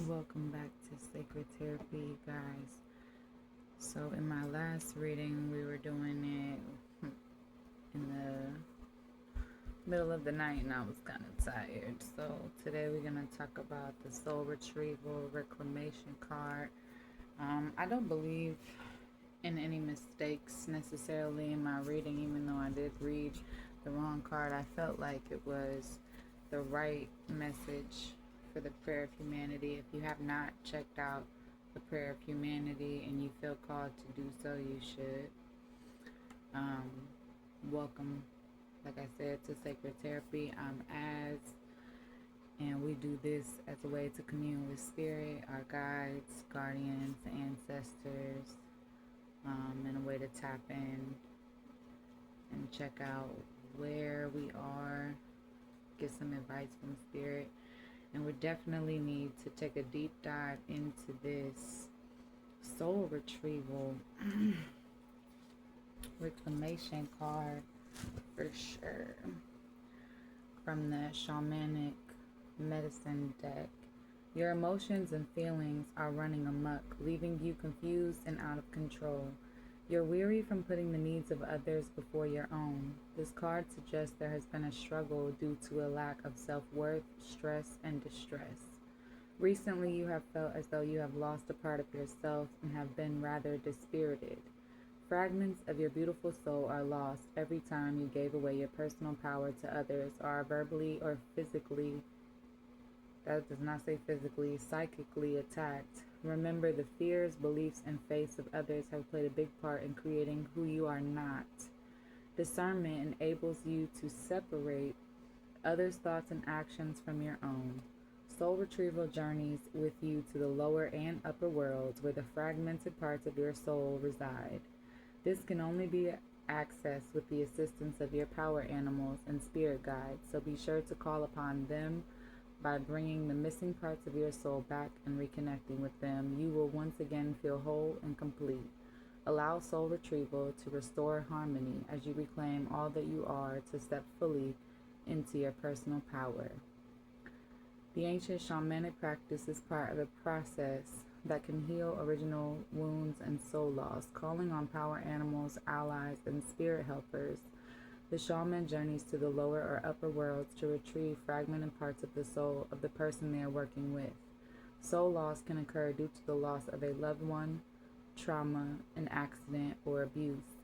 Welcome back to Sacred Therapy, guys. So, in my last reading, we were doing it in the middle of the night, and I was kind of tired. So, today we're going to talk about the Soul Retrieval Reclamation card. I don't believe in any mistakes necessarily in my reading, even though I did read the wrong card. I felt like it was the right message for the prayer of humanity. If you have not checked out the prayer of humanity and you feel called to do so, you should. Welcome, like I said, to Sacred Therapy. I'm Az, and we do this as a way to commune with spirit, our guides, guardians, ancestors, and a way to tap in and check out where we are, get some advice from spirit. And we definitely need to take a deep dive into this soul retrieval reclamation card for sure, from the shamanic medicine deck. Your emotions and feelings are running amok, leaving you confused and out of control. You're weary from putting the needs of others before your own. This card suggests there has been a struggle due to a lack of self-worth, stress, and distress. Recently, you have felt as though you have lost a part of yourself and have been rather dispirited. Fragments of your beautiful soul are lost every time you gave away your personal power to others, or are verbally or physically, that does not say physically, psychically attacked. Remember, the fears, beliefs, and faiths of others have played a big part in creating who you are not. Discernment enables you to separate others' thoughts and actions from your own. Soul retrieval journeys with you to the lower and upper worlds where the fragmented parts of your soul reside. This can only be accessed with the assistance of your power animals and spirit guides, so be sure to call upon them. By bringing the missing parts of your soul back and reconnecting with them, you will once again feel whole and complete. Allow soul retrieval to restore harmony as you reclaim all that you are to step fully into your personal power. The ancient shamanic practice is part of a process that can heal original wounds and soul loss, calling on power animals, allies, and spirit helpers. The shaman journeys to the lower or upper worlds to retrieve fragmented parts of the soul of the person they are working with. Soul loss can occur due to the loss of a loved one, trauma, an accident, or abuse.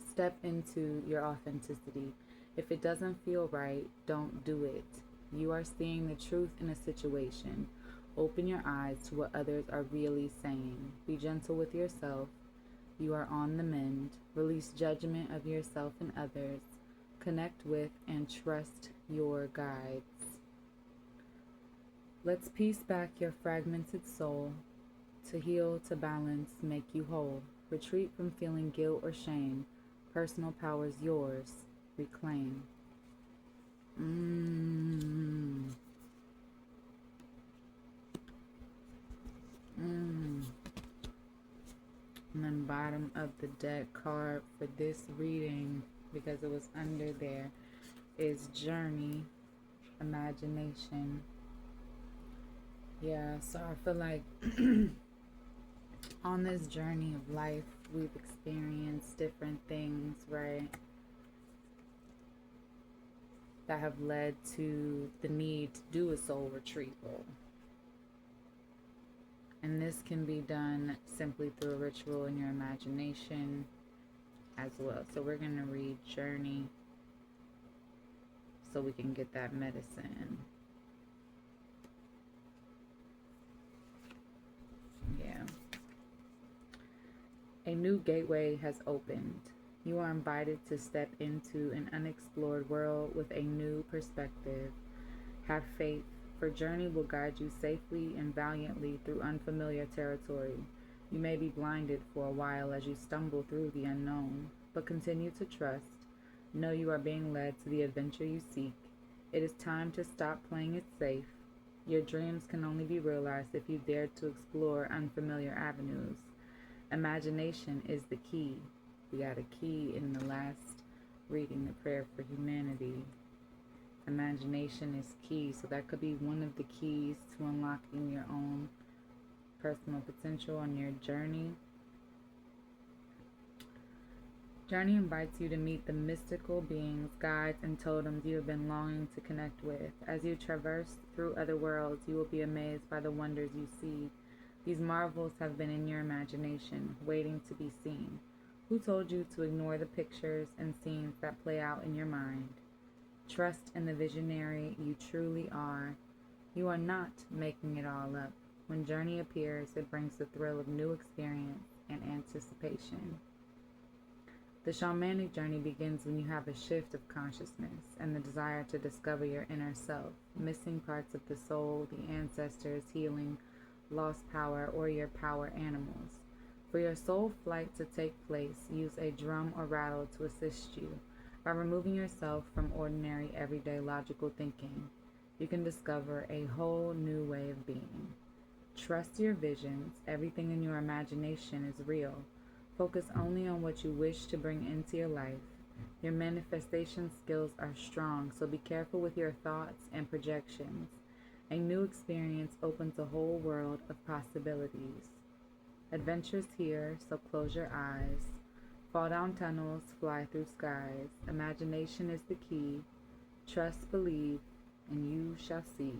Step into your authenticity. If it doesn't feel right, don't do it. You are seeing the truth in a situation. Open your eyes to what others are really saying. Be gentle with yourself. You are on the mend. Release judgment of yourself and others. Connect with and trust your guides. Let's piece back your fragmented soul. To heal, to balance, make you whole. Retreat from feeling guilt or shame. Personal power is yours. Reclaim. And then bottom of the deck card for this reading, because it was under there, is Journey, Imagination. Yeah, so I feel like on this journey of life, we've experienced different things, right, that have led to the need to do a soul retrieval. And this can be done simply through a ritual in your imagination as well. So we're going to read Journey so we can get that medicine. Yeah. A new gateway has opened. You are invited to step into an unexplored world with a new perspective. Have faith, for Journey will guide you safely and valiantly through unfamiliar territory. You may be blinded for a while as you stumble through the unknown, but continue to trust. Know you are being led to the adventure you seek. It is time to stop playing it safe. Your dreams can only be realized if you dare to explore unfamiliar avenues. Imagination is the key. We got a key in the last reading, the prayer for humanity. Imagination is key. So that could be one of the keys to unlocking your own personal potential on your journey. Journey invites you to meet the mystical beings, guides, and totems you have been longing to connect with. As you traverse through other worlds, you will be amazed by the wonders you see. These marvels have been in your imagination, waiting to be seen. Who told you to ignore the pictures and scenes that play out in your mind? Trust in the visionary you truly are. You are not making it all up. When journey appears, it brings the thrill of new experience and anticipation. The shamanic journey begins when you have a shift of consciousness and the desire to discover your inner self, missing parts of the soul, the ancestors, healing, lost power, or your power animals. For your soul flight to take place, use a drum or rattle to assist you. By removing yourself from ordinary, everyday logical thinking, you can discover a whole new way of being. Trust your visions. Everything in your imagination is real. Focus only on what you wish to bring into your life. Your manifestation skills are strong, so be careful with your thoughts and projections. A new experience opens a whole world of possibilities. Adventures here, so close your eyes. Fall down tunnels, fly through skies. Imagination is the key. Trust, believe, and you shall see.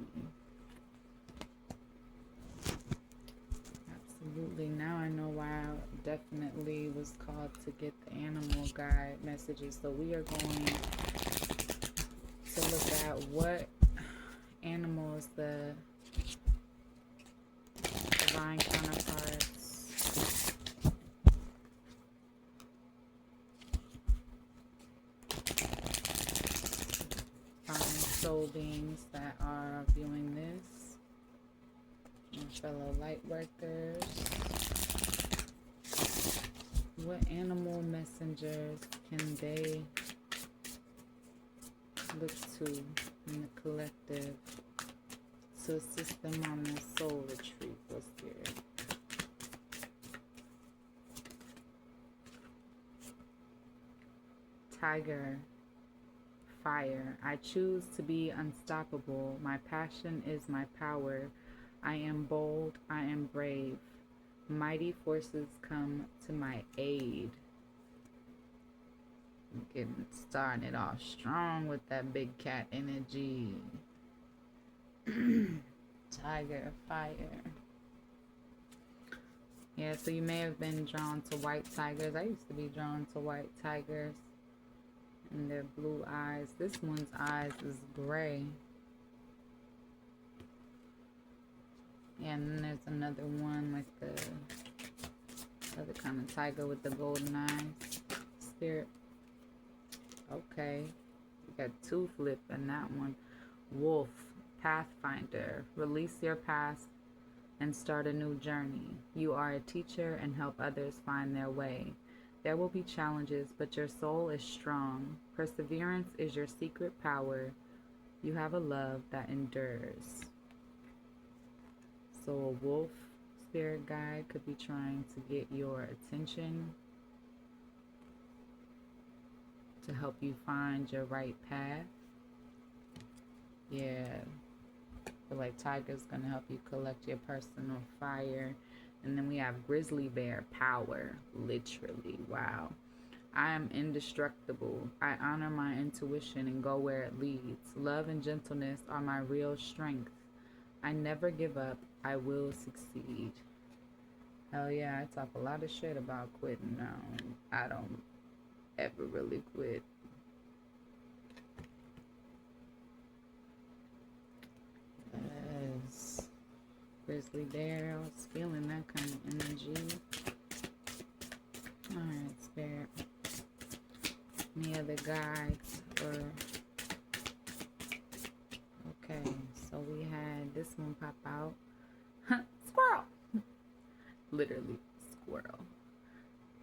Absolutely. Now I know why I definitely was called to get the animal guide messages. So we are going to look at what animals the divine counterparts, soul beings that are viewing this, my fellow light workers, what animal messengers can they look to in the collective to assist them on their soul retrieval spirit? Tiger. Fire. I choose to be unstoppable. My passion is my power. I am bold. I am brave. Mighty forces come to my aid. Getting started off strong with that big cat energy. Tiger, fire. Yeah, so you may have been drawn to white tigers. I used to be drawn to white tigers. And their blue eyes. This one's eyes is gray. Yeah, and then there's another one like the other kind of tiger with the golden eyes. Spirit. Okay. You got two flip in that one. Wolf. Pathfinder. Release your past and start a new journey. You are a teacher and help others find their way. There will be challenges, but your soul is strong. Perseverance is your secret power. You have a love that endures. So a wolf spirit guide could be trying to get your attention to help you find your right path. Yeah. I feel like tiger's gonna help you collect your personal fire. And then we have grizzly bear, power, literally. Wow. I am indestructible. I honor my intuition and go where it leads. Love and gentleness are my real strength. I never give up. I will succeed. Hell yeah, I talk a lot of shit about quitting now. I don't ever really quit. Yes. Grizzly bear, I was feeling that kind of energy. Alright, spirit. Any other guides or okay, so we had this one pop out. Squirrel! Literally, squirrel.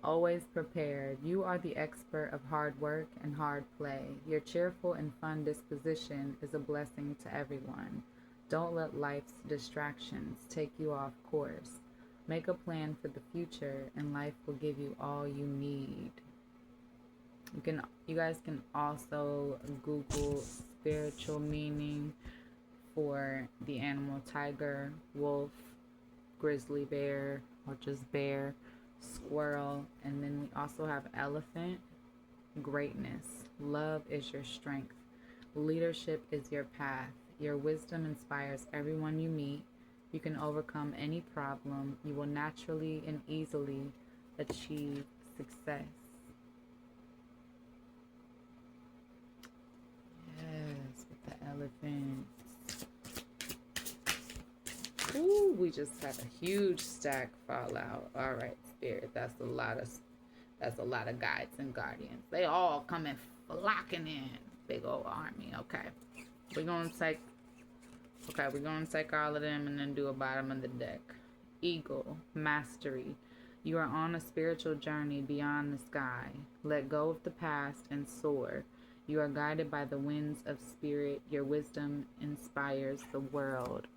Always prepared. You are the expert of hard work and hard play. Your cheerful and fun disposition is a blessing to everyone. Don't let life's distractions take you off course. Make a plan for the future and life will give you all you need. You guys can also Google spiritual meaning for the animal tiger, wolf, grizzly bear, or just bear, squirrel, and then we also have elephant. Greatness. Love is your strength. Leadership is your path. Your wisdom inspires everyone you meet. You can overcome any problem. You will naturally and easily achieve success. Yes, with the elephant. Ooh, we just had a huge stack fall out. All right, Spirit, that's a lot of guides and guardians. They all coming flocking in. Big old army. Okay. We're gonna take all of them and then do a bottom of the deck. Eagle, mastery. You are on a spiritual journey beyond the sky. Let go of the past and soar. You are guided by the winds of spirit. Your wisdom inspires the world.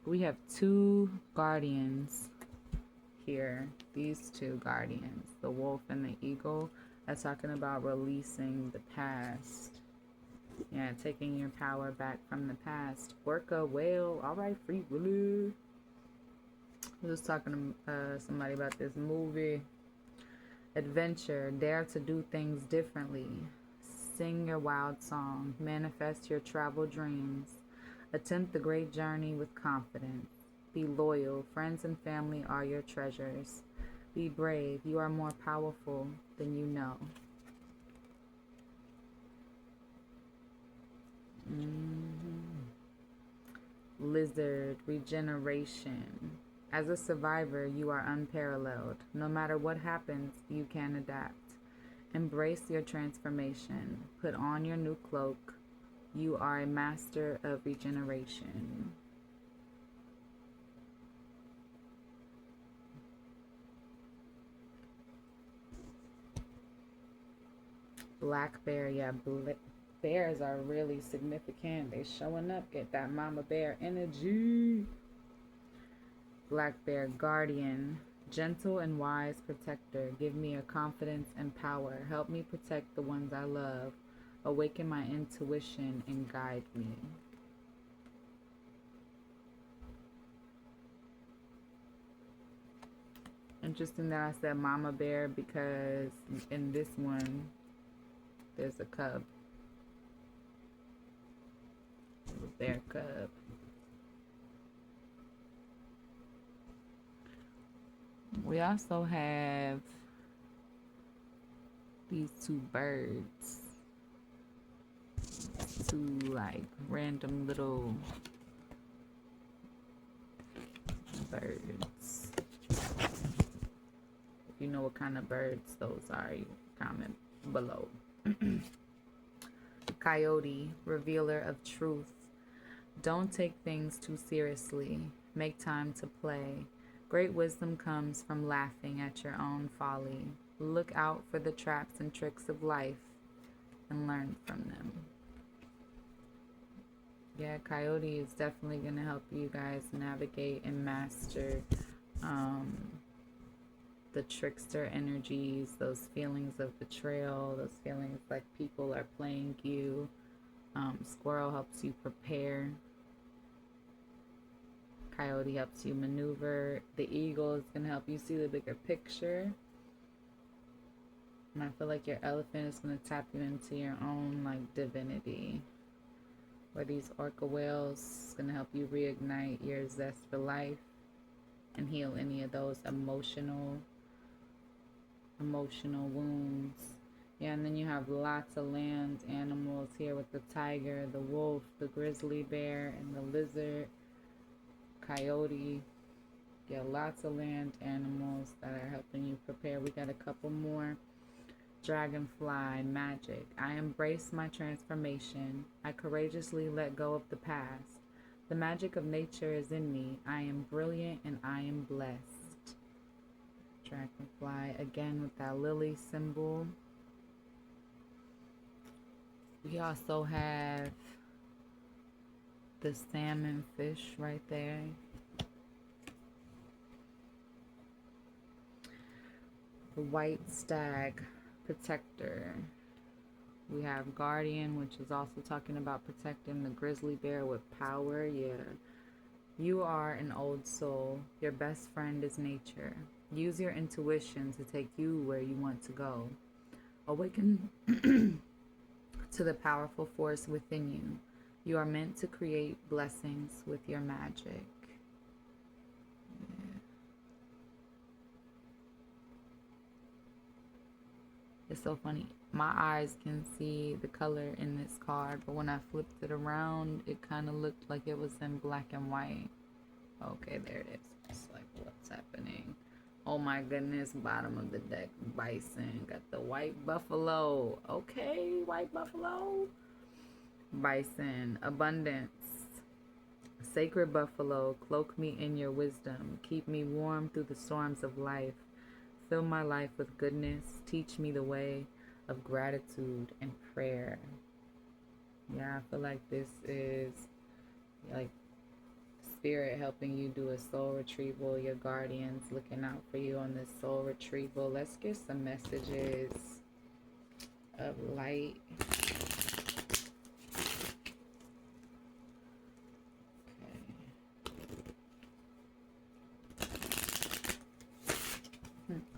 We have two guardians here. These two guardians, the wolf and the eagle, are talking about releasing the past. Yeah, taking your power back from the past. Orca, whale, all right, free willy. I was talking to somebody about this movie. Adventure, dare to do things differently. Sing your wild song. Manifest your travel dreams. Attempt the great journey with confidence. Be loyal. Friends and family are your treasures. Be brave. You are more powerful than you know. Lizard, regeneration. As a survivor, you are unparalleled. No matter what happens, you can adapt. Embrace your transformation. Put on your new cloak. You are a master of regeneration. Black bear, yeah, bears are really significant. They showing up, get that mama bear energy. Black bear, guardian, gentle and wise protector. Give me your confidence and power. Help me protect the ones I love. Awaken my intuition and guide me. Interesting that I said mama bear because in this one, there's a cub. A bear cub. We also have these two birds. Two like random little birds. If you know what kind of birds those are, you comment below. Coyote, revealer of truth. Don't take things too seriously. Make time to play. Great wisdom comes from laughing at your own folly. Look out for the traps and tricks of life and learn from them. Yeah, Coyote is definitely going to help you guys navigate and master the trickster energies, those feelings of betrayal, those feelings like people are playing you. Squirrel helps you prepare. Coyote helps you maneuver. The eagle is going to help you see the bigger picture. And I feel like your elephant is going to tap you into your own like divinity. Where these orca whales is going to help you reignite your zest for life and heal any of those emotional wounds. Yeah, and then you have lots of land animals here with the tiger, the wolf, the grizzly bear, and the lizard, coyote. Yeah, lots of land animals that are helping you prepare. We got a couple more. Dragonfly, magic. I embrace my transformation. I courageously let go of the past. The magic of nature is in me. I am brilliant and I am blessed. Dragonfly, again with that lily symbol. We also have the salmon fish right there. The white stag, protector. We have guardian, which is also talking about protecting the grizzly bear with power. Yeah. You are an old soul. Your best friend is nature. Use your intuition to take you where you want to go. Awaken to the powerful force within you. You are meant to create blessings with your magic. Yeah. It's so funny. My eyes can see the color in this card, but when I flipped it around, it kind of looked like it was in black and white. Okay, there it is. It's like, what's happening? Oh my goodness, bottom of the deck, bison. Got the white buffalo. Okay, white buffalo. Bison, abundance. Sacred buffalo, cloak me in your wisdom. Keep me warm through the storms of life. Fill my life with goodness. Teach me the way of gratitude and prayer. Yeah, I feel like this is like spirit helping you do a soul retrieval. Your guardians looking out for you on this soul retrieval. Let's get some messages of light. Okay.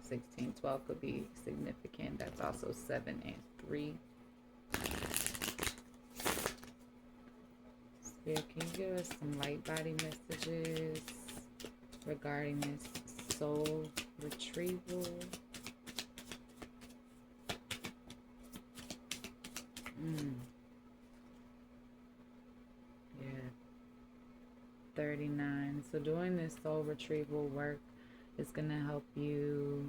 16, 12 could be significant. That's also 7 and 3. Spirit, can you give us some light body messages regarding this soul retrieval? Yeah. 39. So doing this soul retrieval work is going to help you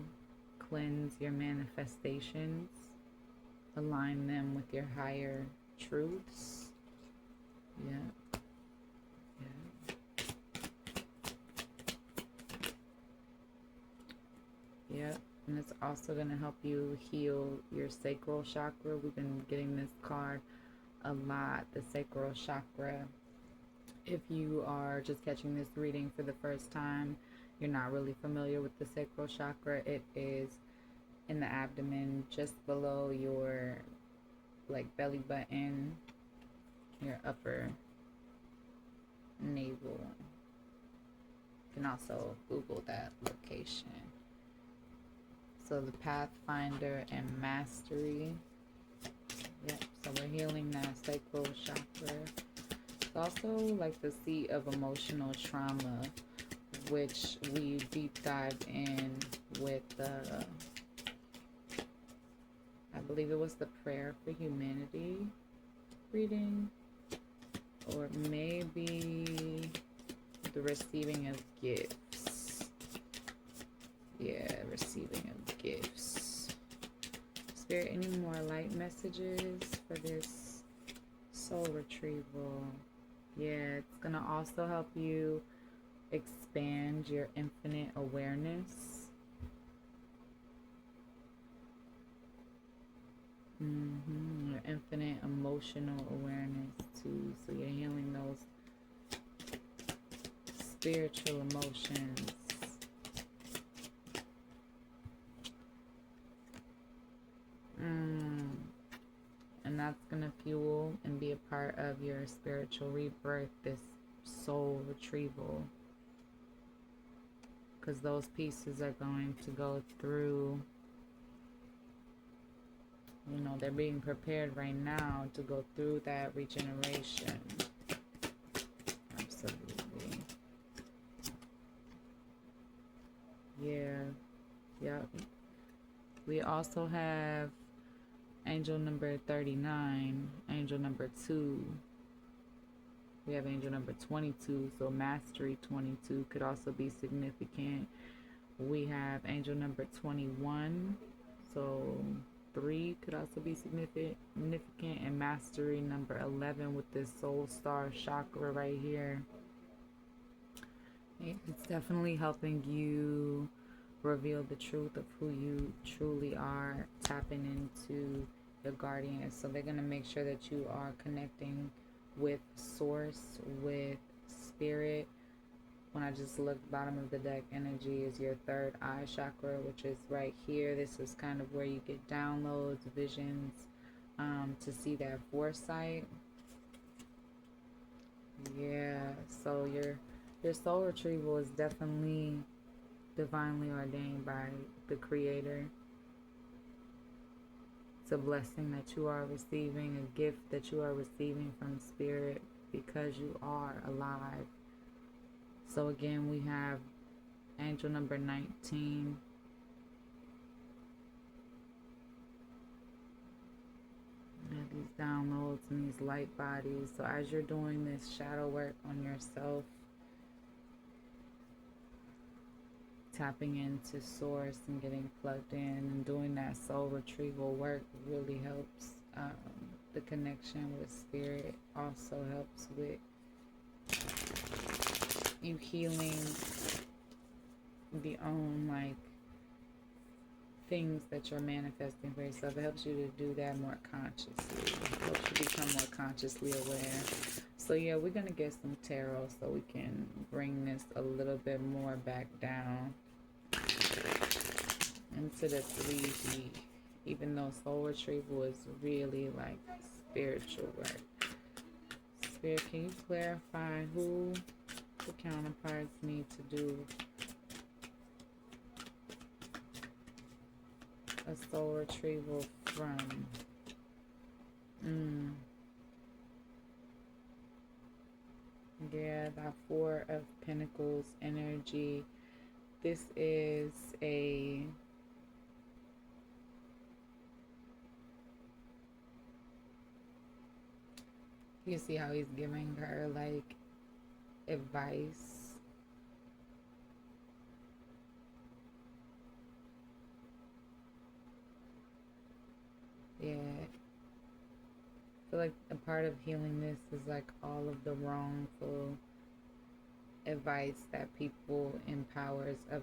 cleanse your manifestations, align them with your higher truths. Yeah. Yep, and it's also going to help you heal your sacral chakra. We've been getting this card a lot, the sacral chakra. If you are just catching this reading for the first time, you're not really familiar with the sacral chakra. It is in the abdomen, just below your belly button, your upper navel. You can also Google that location. So the Pathfinder and Mastery. Yep, so we're healing that sacral chakra. It's also like the seat of emotional trauma, which we deep dived in with I believe it was the Prayer for Humanity reading, or maybe the Receiving of Gifts. Yeah, Receiving of Gifts. Spirit, any more light messages for this soul retrieval? Yeah, it's going to also help you expand your infinite awareness. Your infinite emotional awareness too. So you're healing those spiritual emotions. And that's going to fuel and be a part of your spiritual rebirth, this soul retrieval. Because those pieces are going to go through, they're being prepared right now to go through that regeneration. Absolutely. Yeah. Yep. We also have angel number 39, angel number 2. We have angel number 22, so mastery 22 could also be significant. We have angel number 21, so 3 could also be significant, and mastery number 11 with this soul star chakra right here. It's definitely helping you reveal the truth of who you truly are, tapping into your guardians. So they're going to make sure that you are connecting with source, with spirit. When I just looked, bottom of the deck energy is your third eye chakra, which is right here. This is kind of where you get downloads, visions, to see that foresight. Yeah, so your soul retrieval is definitely divinely ordained by the Creator. It's a blessing that you are receiving, a gift that you are receiving from Spirit because you are alive. So again, we have angel number 19. These downloads and these light bodies. So as you're doing this shadow work on yourself, tapping into source and getting plugged in and doing that soul retrieval work really helps. The connection with Spirit also helps with you healing the own things that you're manifesting for yourself. It helps you to do that more consciously. It helps you become more consciously aware. So yeah, we're going to get some tarot so we can bring this a little bit more back down into the 3D, even though soul retrieval is really like spiritual work. Spirit, can you clarify who the counterparts need to do a soul retrieval from? Yeah, that Four of Pentacles energy. This is a you see how he's giving her like advice. Yeah. I feel like a part of healing this is like all of the wrongful advice that people in powers of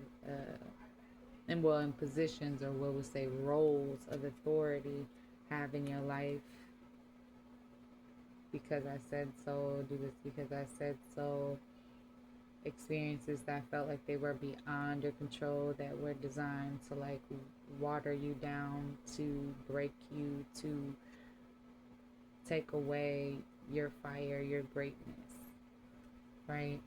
and well in positions, or what we say roles of authority, have in your life. Because I said so, do this because I said so. Experiences that felt like they were beyond your control, that were designed to like water you down, to break you, to take away your fire, your greatness, right?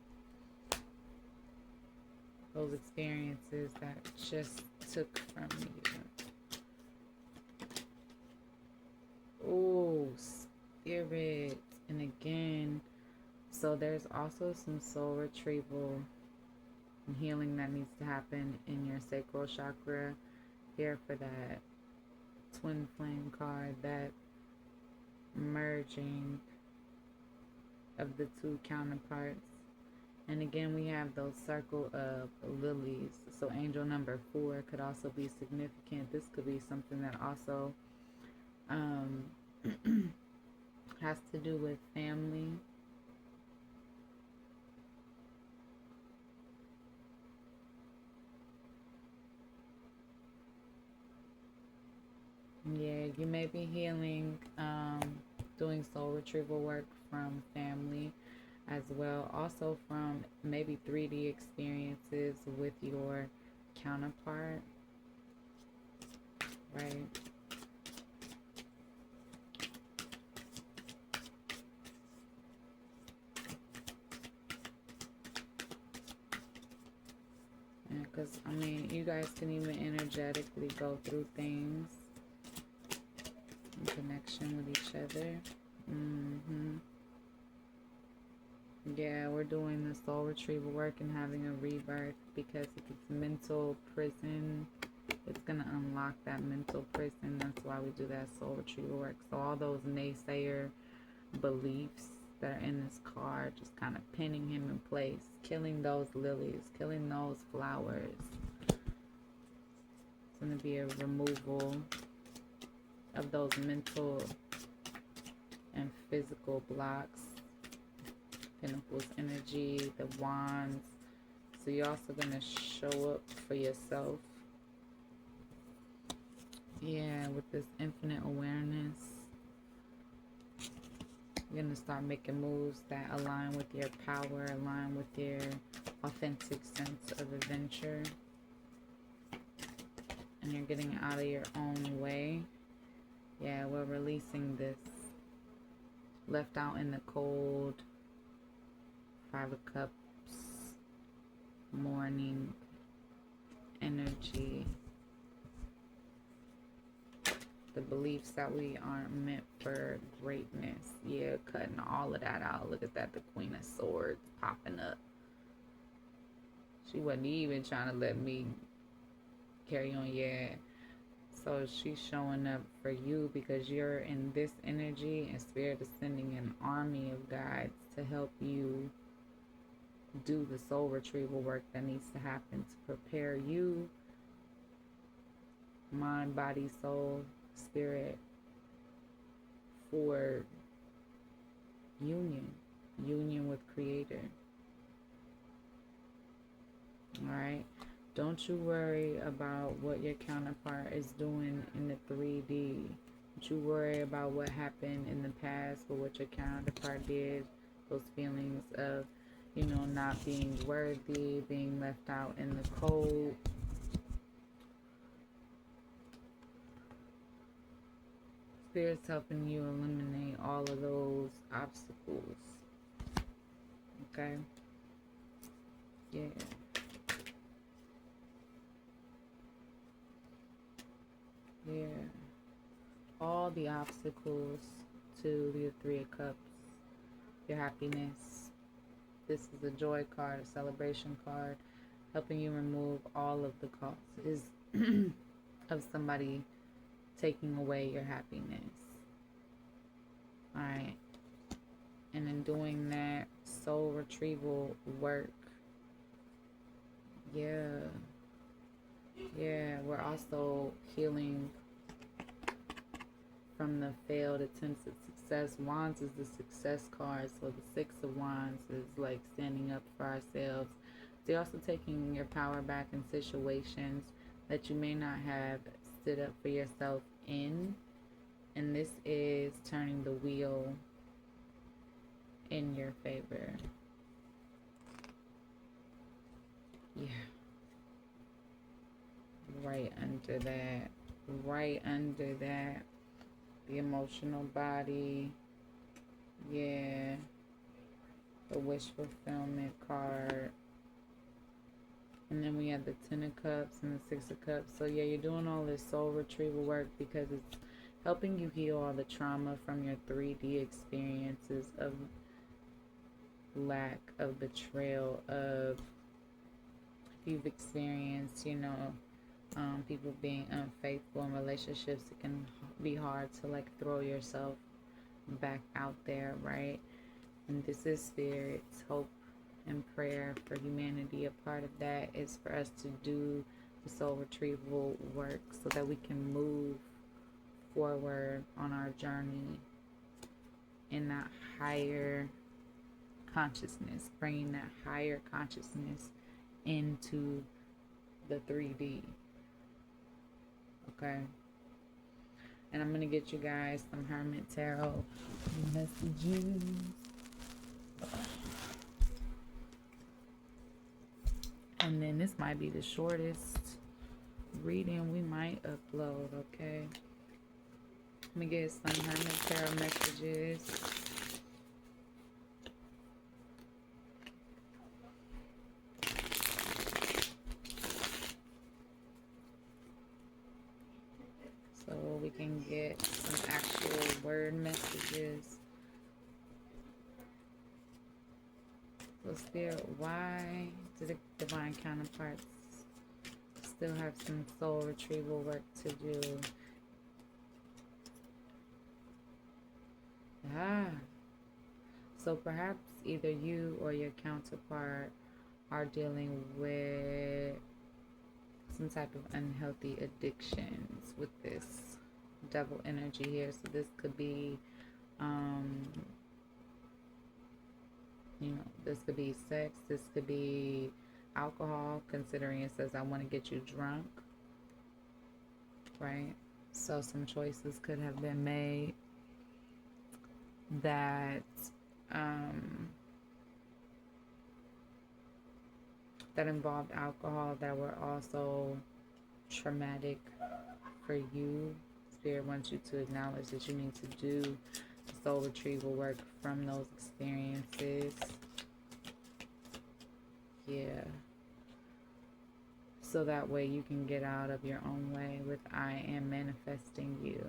Those experiences that just took from you. Oh, Spirit. And again, so there's also some soul retrieval and healing that needs to happen in your sacral chakra. Here for that twin flame card, that merging of the two counterparts. And again, we have those circle of lilies. So angel number 4 could also be significant. This could be something that also has to do with family. Yeah, you may be healing, doing soul retrieval work from family as well. Also from maybe 3D experiences with your counterpart, right? Because, I mean, you guys can even energetically go through things in connection with each other. Yeah, we're doing the soul retrieval work and having a rebirth, because if it's mental prison, it's going to unlock that mental prison. That's why we do that soul retrieval work. So all those naysayer beliefs that are in this card, just kind of pinning him in place, killing those lilies, killing those flowers. It's going to be a removal of those mental and physical blocks. Pentacles energy, the wands. So you're also going to show up for yourself. Yeah, with this infinite awareness. You're going to start making moves that align with your power, align with your authentic sense of adventure. And you're getting out of your own way. Yeah, we're releasing this left out in the cold, 5 of Cups, morning energy. The beliefs that we aren't meant for greatness. Yeah, cutting all of that out. Look at that, the Queen of Swords popping up. She wasn't even trying to let me carry on. Yeah. So she's showing up for you because you're in this energy, and Spirit is sending an army of guides to help you do the soul retrieval work that needs to happen to prepare you, mind, body, soul, spirit, for union with Creator. All right. Don't you worry about what your counterpart is doing in the 3D. Don't you worry about what happened in the past or what your counterpart did. Those feelings of, not being worthy, being left out in the cold. Spirit's helping you eliminate all of those obstacles. Okay? Yeah. Yeah. All the obstacles to the 3 of Cups. Your happiness. This is a joy card, a celebration card, helping you remove all of the causes of somebody taking away your happiness. Alright. And in doing that soul retrieval work, yeah, we're also healing from the failed attempts at success. Wands is the success card, so the 6 of Wands is like standing up for ourselves. They're also taking your power back in situations that you may not have stood up for yourself in, and this is turning the wheel in your favor. Yeah. Right under that, the emotional body. Yeah. The wish fulfillment card. And then we have the 10 of Cups and the 6 of Cups. So yeah, you're doing all this soul retrieval work because it's helping you heal all the trauma from your 3D experiences of lack, of betrayal, of you've experienced, people being unfaithful in relationships. It can be hard to like throw yourself back out there, right? And this is Spirit's hope and prayer for humanity. A part of that is for us to do the soul retrieval work so that we can move forward on our journey in that higher consciousness, bringing that higher consciousness into the 3D. Okay. And I'm going to get you guys some Hermit Tarot messages. And then this might be the shortest reading we might upload, okay? Let me get some Hermit Tarot messages. So we can get some actual word messages. So Spirit, why do the divine counterparts still have some soul retrieval work to do? So perhaps either you or your counterpart are dealing with some type of unhealthy addictions with this devil energy here. So this could be this could be sex, this could be alcohol, considering it says I want to get you drunk, right? So some choices could have been made that that involved alcohol, that were also traumatic for you, Spirit wants you to acknowledge that you need to do soul retrieval work from those experiences. Yeah. So that way you can get out of your own way with I am manifesting you.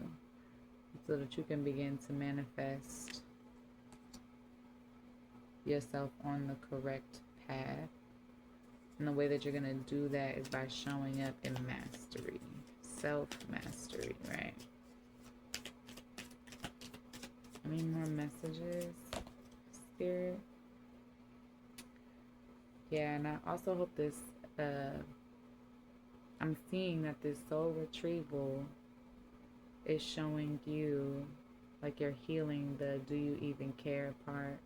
So that you can begin to manifest yourself on the correct path. And the way that you're going to do that is by showing up in mastery. Self-mastery, right? Any more messages, Spirit? Yeah, and I also hope this, I'm seeing that this soul retrieval is showing you, like you're healing the do you even care part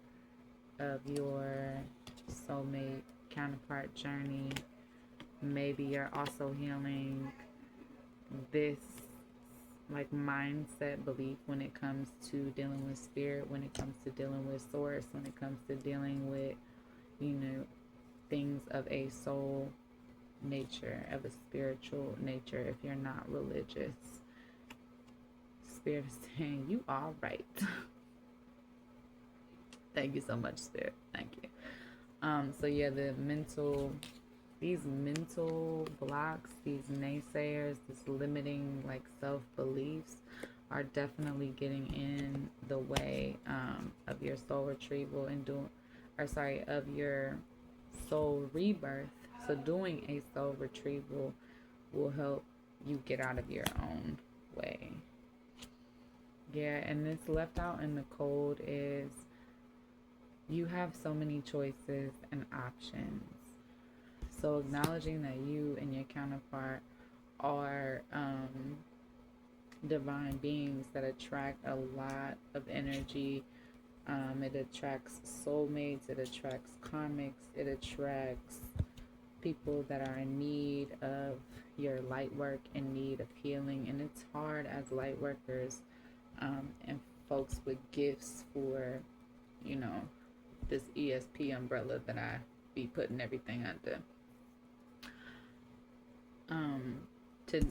of your soulmate counterpart journey. Maybe you're also healing this like mindset belief when it comes to dealing with spirit, when it comes to dealing with source, when it comes to dealing with, you know, things of a soul nature, of a spiritual nature. If you're not religious, Spirit is saying you are right. Thank you so much, Spirit. Thank you. So yeah, these mental blocks, these naysayers, this limiting like self-beliefs are definitely getting in the way of your soul retrieval and of your soul rebirth. So doing a soul retrieval will help you get out of your own way. Yeah, and this left out in the cold is you have so many choices and options. So acknowledging that you and your counterpart are divine beings that attract a lot of energy. It attracts soulmates, it attracts karmics, it attracts people that are in need of your light work, in need of healing. And it's hard as light workers and folks with gifts for, you know, this ESP umbrella that I be putting everything under, to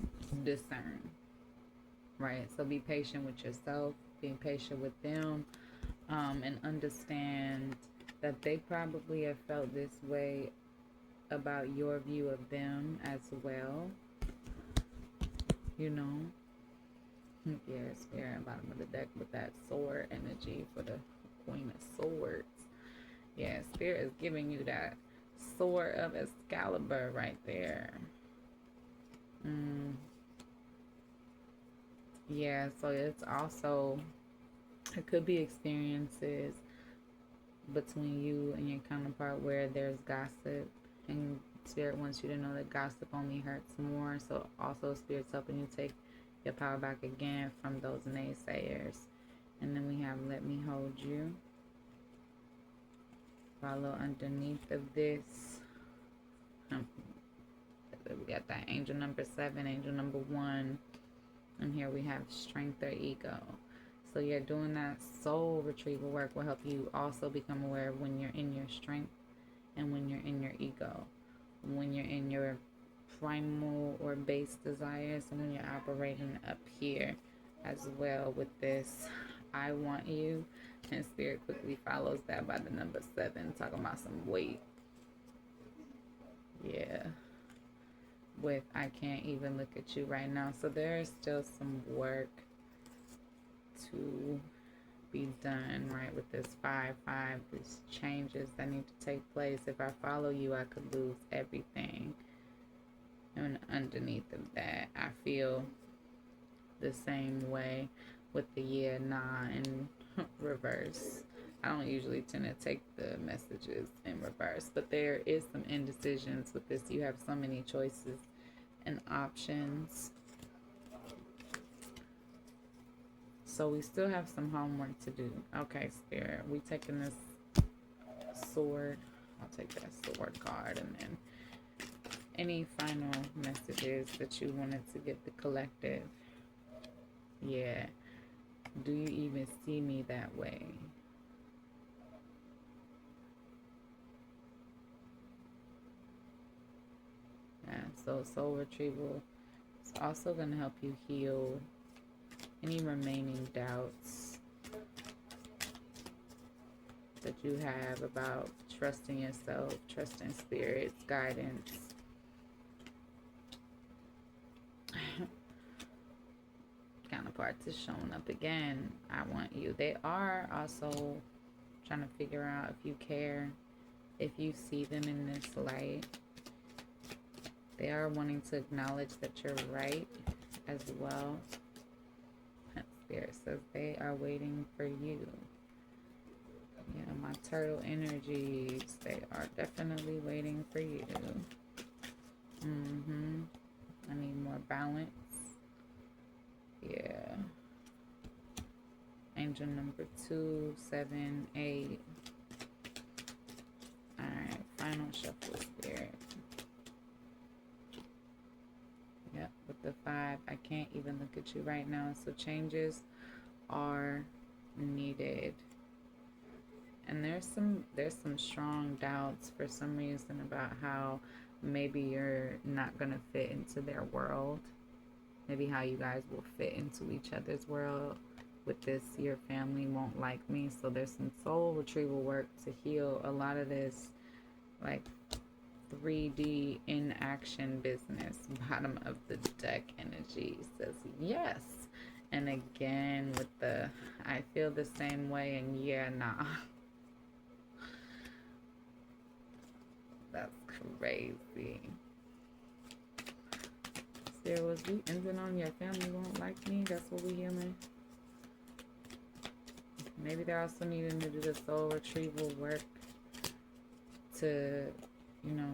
discern, right? So be patient with yourself, being patient with them, and understand that they probably have felt this way about your view of them as well, you know. Yeah, Spirit, bottom of the deck with that sword energy for the Queen of Swords. Yeah, Spirit is giving you that sword of Excalibur right there. Yeah, so it's also, it could be experiences between you and your counterpart where there's gossip, and Spirit wants you to know that gossip only hurts more. So also Spirit's helping you take your power back again from those naysayers. And then we have Let Me Hold You. Follow underneath of this. We got that angel number 7, angel number 1. And here we have strength or ego. So yeah, doing that soul retrieval work will help you also become aware of when you're in your strength and when you're in your ego. When you're in your primal or base desires, and when you're operating up here as well with this I want you. And Spirit quickly follows that by the number 7, talking about some weight. Yeah. With I can't even look at you right now. So there is still some work to be done, right, with this 5-5, these changes that need to take place. If I follow you, I could lose everything. And underneath of that, I feel the same way with the yeah, nah, in reverse. I don't usually tend to take the messages in reverse, but there is some indecisions with this. You have so many choices and options. So we still have some homework to do. Okay, Spirit, we taking this sword. I'll take that sword card, and then any final messages that you wanted to give the collective. Yeah. Do you even see me that way? Yeah, so soul retrieval is also going to help you heal any remaining doubts that you have about trusting yourself, trusting spirit's guidance. Counterparts is showing up again. I want you. They are also trying to figure out if you care, if you see them in this light. They are wanting to acknowledge that you're right as well. Spirit says they are waiting for you. Yeah, my turtle energies, they are definitely waiting for you. I need more balance. Yeah. Angel number 2, 7, 8. Alright, final shuffle, spirit. Yep, with the 5, I can't even look at you right now, so changes are needed. And there's some strong doubts for some reason about how maybe you're not gonna fit into their world. Maybe how you guys will fit into each other's world. With this, your family won't like me. So there's some soul retrieval work to heal a lot of this, like 3D in action business. Bottom of the deck energy says yes. And again with the I feel the same way and yeah, nah. That's crazy. There was we ending on your family won't like me. That's what we healing. Maybe they're also needing to do the soul retrieval work to, you know,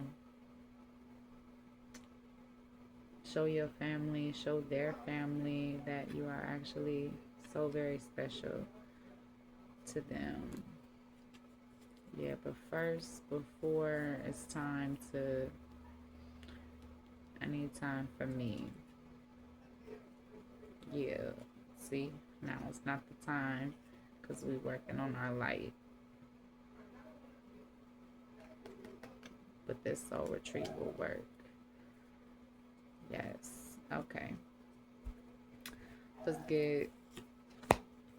show your family, show their family that you are actually so very special to them. Yeah, but first, before it's time to, I need time for me. Yeah, see, now it's not the time because we're working on our light. But this soul retrieval work. Yes, okay. Let's get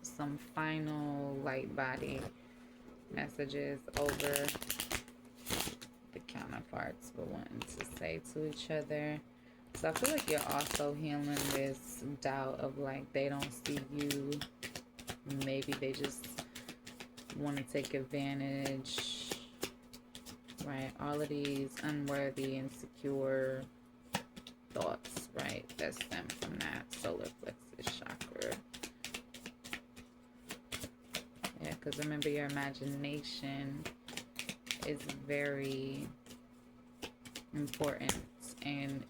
some final light body messages over the counterparts we're wanting to say to each other. So I feel like you're also healing this doubt of like they don't see you. Maybe they just want to take advantage. Right? All of these unworthy, insecure thoughts, right? That stem from that solar plexus chakra. Yeah, because remember your imagination is very important and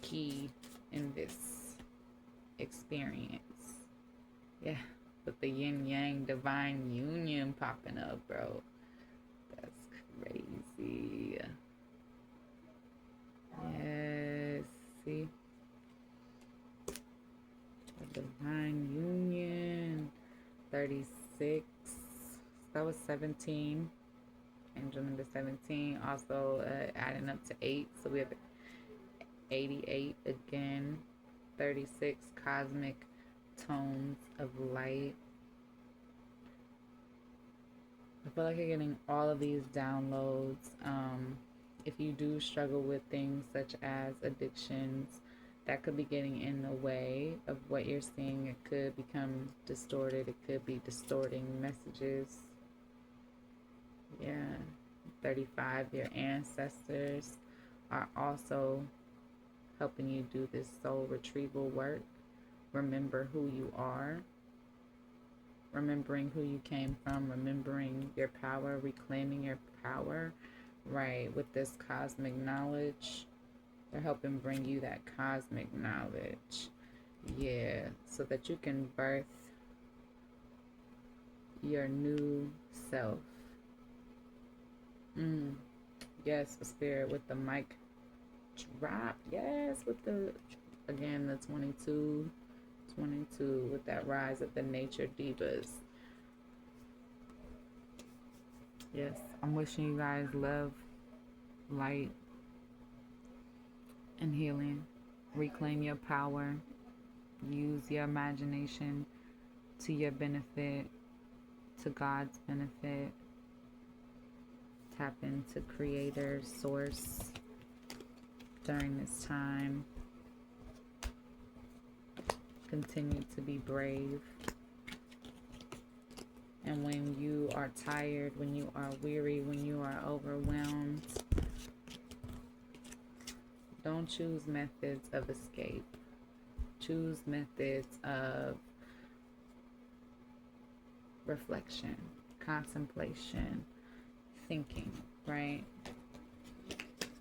key in this experience. Yeah, with the yin yang divine union popping up, bro. That's crazy. Yes, see? The divine union. 36. That was 17. Angel number 17. Also adding up to 8. So we have 88 again. 36 cosmic tones of light. I feel like you're getting all of these downloads. If you do struggle with things such as addictions, that could be getting in the way of what you're seeing. It could become distorted. It could be distorting messages. Yeah. 35, your ancestors are also helping you do this soul retrieval work. Remember who you are. Remembering who you came from. Remembering your power. Reclaiming your power. Right. With this cosmic knowledge. They're helping bring you that cosmic knowledge. Yeah. So that you can birth your new self. Yes, the spirit with the mic drop. Yes, with the, again, the 22 with that rise of the nature divas. Yes, I'm wishing you guys love, light, and healing. Reclaim your power. Use your imagination to your benefit, to God's benefit. Tap into Creator, Source during this time. Continue to be brave. And when you are tired, when you are weary, when you are overwhelmed, don't choose methods of escape. Choose methods of reflection, contemplation, thinking, right?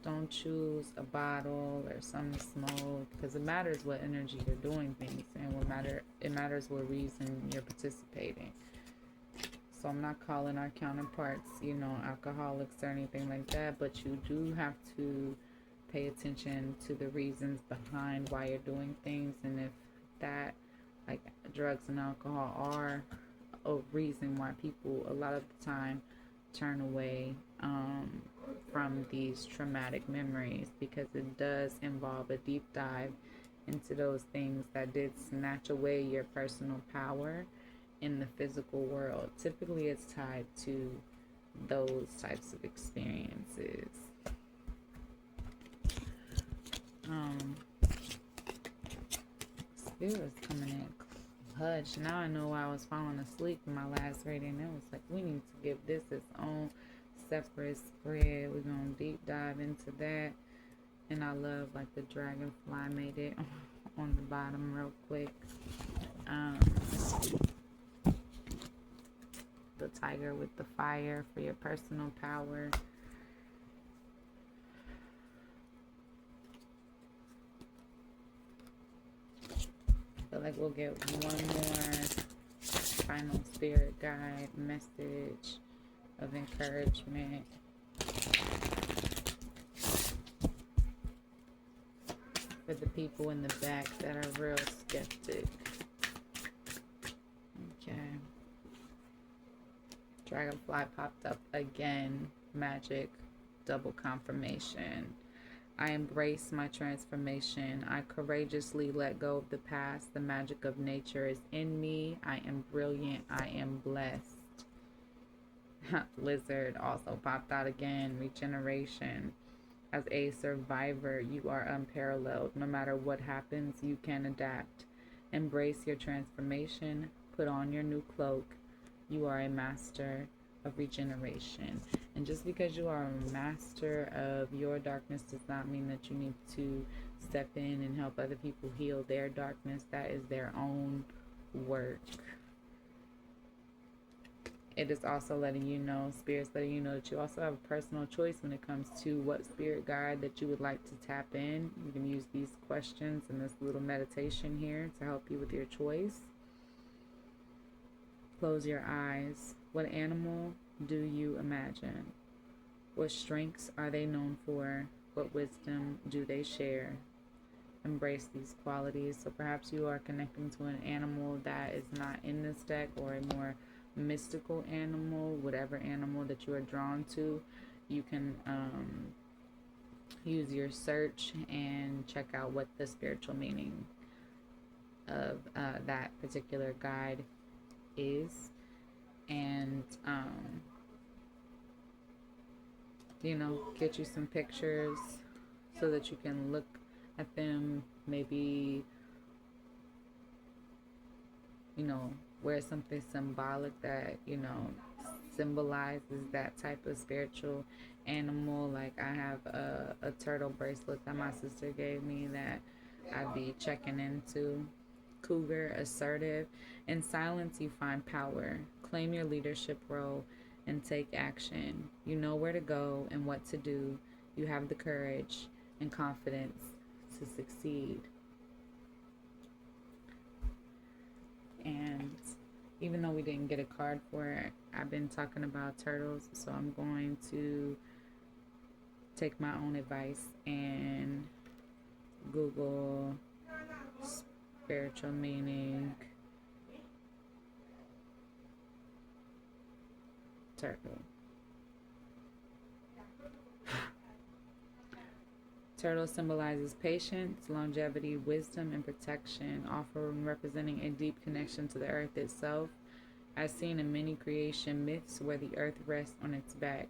Don't choose a bottle or some smoke, because it matters what energy you're doing things in. It matters what reason you're participating. So I'm not calling our counterparts, alcoholics or anything like that, but you do have to pay attention to the reasons behind why you're doing things, and if that, like drugs and alcohol, are a reason why people a lot of the time turn away from these traumatic memories, because it does involve a deep dive into those things that did snatch away your personal power in the physical world. Typically it's tied to those types of experiences. Spirit was coming in clutch. Now I know why I was falling asleep in my last reading. It was like, we need to give this its own separate spread. We're going to deep dive into that. And I love like the dragonfly made it on the bottom real quick. The tiger with the fire for your personal power. I feel like we'll get one more final spirit guide message of encouragement. For the people in the back that are real skeptic. Okay. Dragonfly popped up again. Magic. Double confirmation. I embrace my transformation. I courageously let go of the past. The magic of nature is in me. I am brilliant. I am blessed. Lizard also popped out again. Regeneration. As a survivor, you are unparalleled. No matter what happens, you can adapt. Embrace your transformation. Put on your new cloak. You are a master of regeneration. And just because you are a master of your darkness does not mean that you need to step in and help other people heal their darkness. That is their own work. It is also letting you know, Spirit's letting you know that you also have a personal choice when it comes to what spirit guide that you would like to tap in. You can use these questions and this little meditation here to help you with your choice. Close your eyes. What animal do you imagine? What strengths are they known for? What wisdom do they share? Embrace these qualities. So perhaps you are connecting to an animal that is not in this deck, or a more mystical animal. Whatever animal that you are drawn to, you can use your search and check out what the spiritual meaning of that particular guide is, and get you some pictures so that you can look at them, maybe wear something symbolic that symbolizes that type of spiritual animal. Like I have a turtle bracelet that my sister gave me that I'd be checking into. Cougar, assertive. In silence, you find power. Claim your leadership role and take action. You know where to go and what to do. You have the courage and confidence to succeed. And even though we didn't get a card for it, I've been talking about turtles, so I'm going to take my own advice and Google spiritual meaning turtle. Turtle symbolizes patience, longevity, wisdom, and protection, often representing a deep connection to the earth itself, as seen in many creation myths where the earth rests on its back.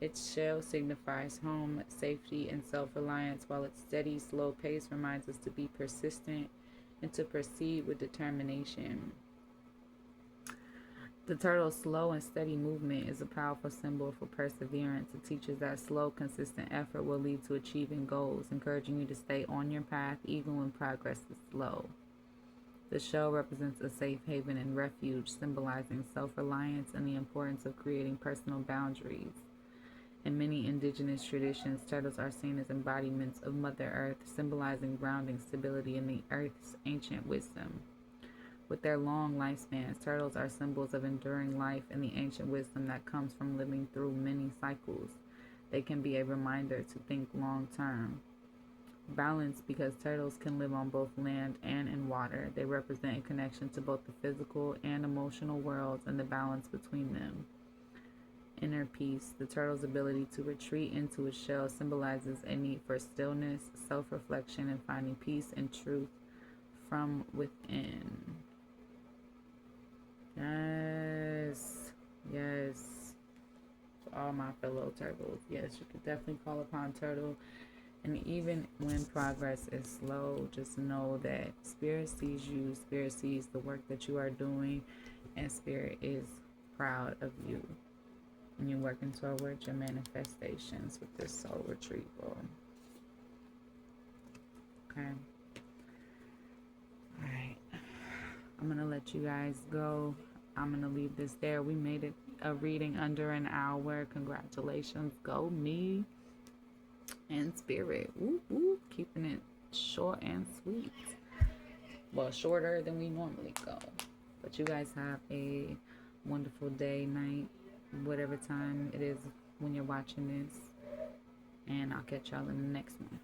Its shell signifies home, safety, and self reliance, while its steady, slow pace reminds us to be persistent and to proceed with determination. The turtle's slow and steady movement is a powerful symbol for perseverance. It teaches that slow, consistent effort will lead to achieving goals, encouraging you to stay on your path even when progress is slow. The shell represents a safe haven and refuge, symbolizing self-reliance and the importance of creating personal boundaries. In many indigenous traditions, turtles are seen as embodiments of Mother Earth, symbolizing grounding stability in the Earth's ancient wisdom. With their long lifespans, turtles are symbols of enduring life and the ancient wisdom that comes from living through many cycles. They can be a reminder to think long term. Balance, because turtles can live on both land and in water. They represent a connection to both the physical and emotional worlds and the balance between them. Inner peace, the turtle's ability to retreat into its shell symbolizes a need for stillness, self-reflection, and finding peace and truth from within. Yes, yes. To all my fellow turtles, yes, you could definitely call upon turtle. And even when progress is slow, just know that Spirit sees you, Spirit sees the work that you are doing, and Spirit is proud of you. And you're working toward your manifestations with this soul retrieval. Okay. Alright. I'm going to let you guys go. I'm going to leave this there. We made it a reading under an hour. Congratulations. Go me and Spirit. Woo, woo. Keeping it short and sweet. Well, shorter than we normally go. But you guys have a wonderful day, night, whatever time it is when you're watching this. And I'll catch y'all in the next one.